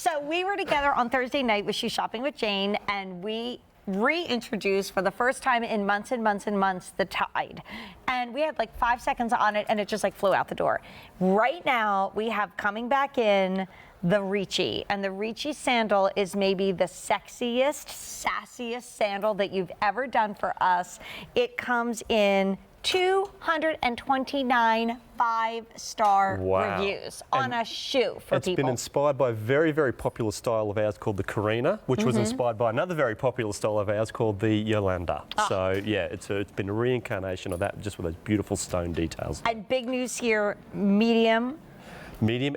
So we were together on Thursday night with Shoe Shopping with Jane, and we reintroduced for the first time in months and months and months the Tide. And we had like 5 seconds on it, and it just like flew out the door. Right now, we have coming back in the Ricci, and the Ricci sandal is maybe the sexiest, sassiest sandal that you've ever done for us. It comes in 229 5-star reviews on a shoe for people. It's been inspired by a very, very popular style of ours called the Carina, which was inspired by another very popular style of ours called the Yolanda. So yeah, it's been a reincarnation of that, just with those beautiful stone details. And big news here, medium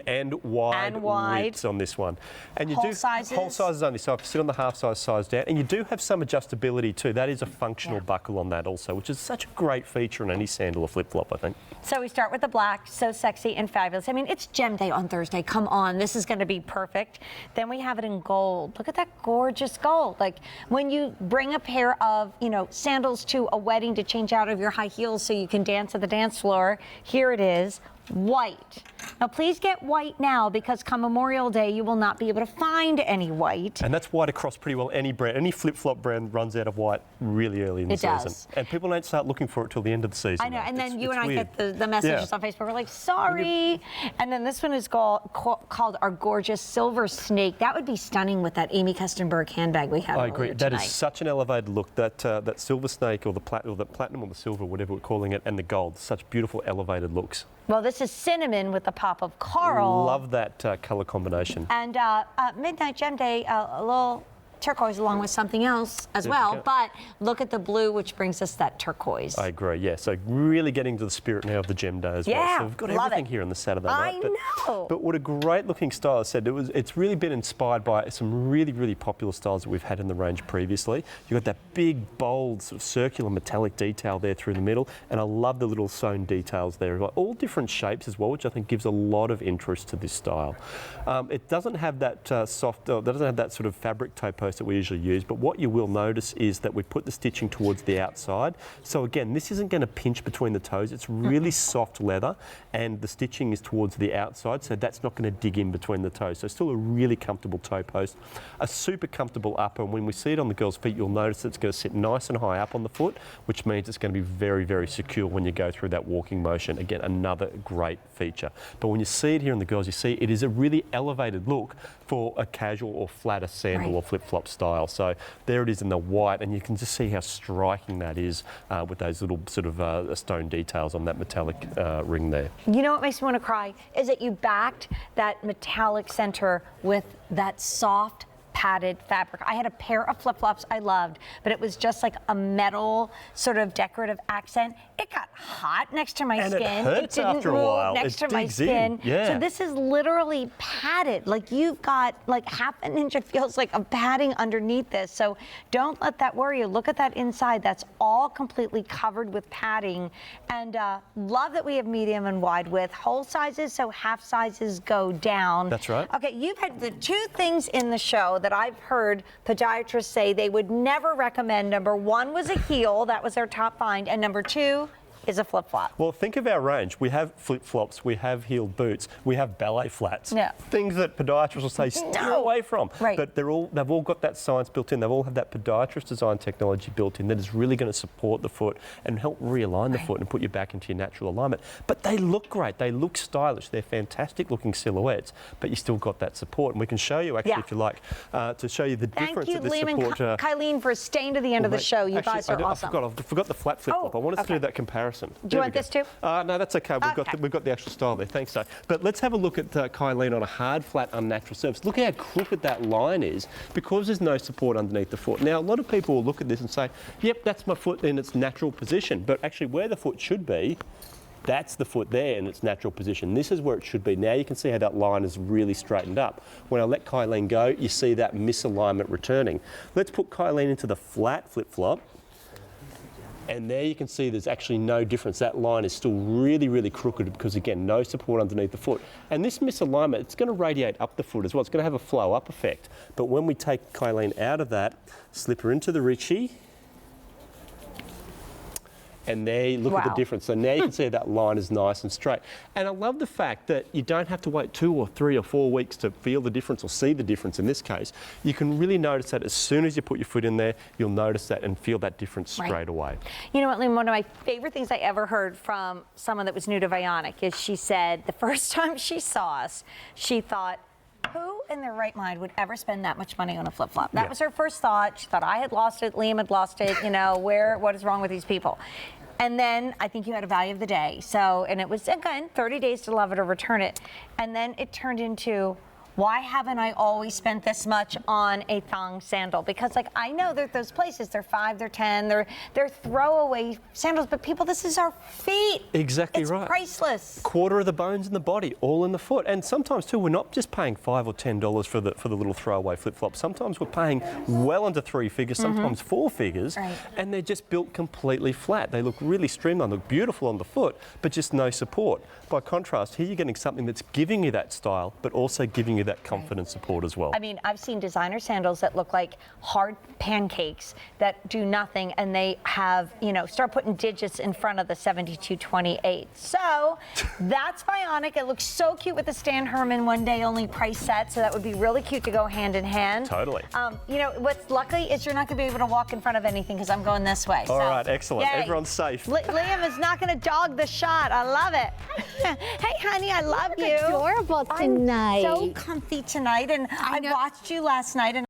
and wide widths on this one. And you whole sizes? Whole sizes only, so I sit on the half size down. And you do have some adjustability too. That is a functional buckle on that also, which is such a great feature in any sandal or flip-flop, I think. So we start with the black, so sexy and fabulous. I mean, it's gem day on Thursday. Come on, this is going to be perfect. Then we have it in gold. Look at that gorgeous gold. Like when you bring a pair of, sandals to a wedding to change out of your high heels so you can dance at the dance floor, here it is. White. Now, please get white now, because come Memorial Day, you will not be able to find any white. And that's white across pretty well any brand. Any flip-flop brand runs out of white really early in the season. And people don't start looking for it till the end of the season. I know, and then you and I get the messages on Facebook. We're like, sorry. And then this one is called our gorgeous silver snake. That would be stunning with that Amy Kustenberg handbag we have. I agree. That is such an elevated look. That silver snake, or the platinum or the silver, whatever we're calling it, and the gold. Such beautiful elevated looks. Well, this is cinnamon with a pop of coral. Love that colour combination. And Midnight Gem Day, a little turquoise along with something else as well. But look at the blue, which brings us that turquoise. I agree, yeah. So really getting to the spirit now of the Gem Day as well. So we've got everything here on the Saturday night. I know. But what a great looking style. I said it's really been inspired by some really, really popular styles that we've had in the range previously. You've got that big, bold, sort of circular metallic detail there through the middle. And I love the little sewn details there. All different shapes as well, which I think gives a lot of interest to this style. It doesn't have that doesn't have that sort of fabric toe post that we usually use, but what you will notice is that we put the stitching towards the outside. So again, this isn't going to pinch between the toes. It's really soft leather, and the stitching is towards the outside, so that's not going to dig in between the toes. So still a really comfortable toe post, a super comfortable upper, and when we see it on the girls' feet, you'll notice it's going to sit nice and high up on the foot, which means it's going to be very, very secure when you go through that walking motion. Again, another great feature. But when you see it here in the girls, you see it is a really elevated look for a casual or flatter sandal or flip-flop style. So there it is in the white, and you can just see how striking that is with those little sort of stone details on that metallic ring there. You know what makes me want to cry is that you backed that metallic center with that soft padded fabric. I had a pair of flip-flops I loved, but it was just like a metal sort of decorative accent. It got hot next to my skin. It hurts after a while. Next to my skin. Yeah. So this is literally padded. Like you've got like half an inch, it feels like, of padding underneath this. So don't let that worry you. Look at that inside. That's all completely covered with padding. And love that we have medium and wide width. Whole sizes, so half sizes go down. That's right. Okay, you've had the two things in the show that I've heard podiatrists say they would never recommend. Number one was a heel. That was their top find. And number two is a flip-flop. Well, think of our range. We have flip-flops, we have heeled boots, we have ballet flats. Yeah. Things that podiatrists will say stay away from. Right. But they've all got that science built in. They've all have that podiatrist design technology built in that is really going to support the foot and help realign the foot and put you back into your natural alignment. But they look great. They look stylish. They're fantastic looking silhouettes, but you still got that support. And we can show you actually, if you like, to show you the difference of the support. Thank you, Liam and Kylene, for staying to the end of the show. You guys are awesome. I forgot the flat flip-flop. I wanted to do that comparison. Do you want this too? No, that's okay. We've got the actual style there. Thanks, Dave. But let's have a look at Kylene on a hard, flat, unnatural surface. Look how crooked that line is because there's no support underneath the foot. Now, a lot of people will look at this and say, yep, that's my foot in its natural position. But actually where the foot should be, that's the foot there in its natural position. This is where it should be. Now you can see how that line is really straightened up. When I let Kylene go, you see that misalignment returning. Let's put Kylene into the flat flip-flop. And there you can see there's actually no difference. That line is still really, really crooked because, again, no support underneath the foot. And this misalignment, it's going to radiate up the foot as well. It's going to have a flow-up effect. But when we take Kylene out of that, slip her into the Ricci, And there, look at the Wow. difference. So now you can see that line is nice and straight. And I love the fact that you don't have to wait 2 or 3 or 4 weeks to feel the difference or see the difference in this case. You can really notice that as soon as you put your foot in there, you'll notice that and feel that difference straight away. You know what, Liam, one of my favorite things I ever heard from someone that was new to Vionic is she said the first time she saw us, she thought, who in their right mind would ever spend that much money on a flip-flop? That was her first thought. She thought I had lost it, Liam had lost it, you know, what is wrong with these people? And then I think you had a value of the day. So, and it was, again, 30 days to love it or return it. And then it turned into, why haven't I always spent this much on a thong sandal? Because like I know that those places, they're 5, they're 10, they're throwaway sandals, but people, this is our feet. Exactly it's right. Priceless. Quarter of the bones in the body, all in the foot. And sometimes too, we're not just paying $5 or $10 for the little throwaway flip flop. Sometimes we're paying well into 3 figures, sometimes 4 figures, and they're just built completely flat. They look really streamlined, look beautiful on the foot, but just no support. By contrast, here you're getting something that's giving you that style, but also giving you that comfort and support as well. I mean, I've seen designer sandals that look like hard pancakes that do nothing, and they have, you know, start putting digits in front of the 7228. So that's Vionic. It looks so cute with the Stan Herman one day only price set, so that would be really cute to go hand in hand. Totally. You know, what's lucky is you're not going to be able to walk in front of anything because I'm going this way. All right, excellent. Yay. Everyone's safe. Liam is not going to dog the shot. I love it. Hey, honey, I love you. Adorable tonight. I'm so comfy tonight, and I watched you last night, and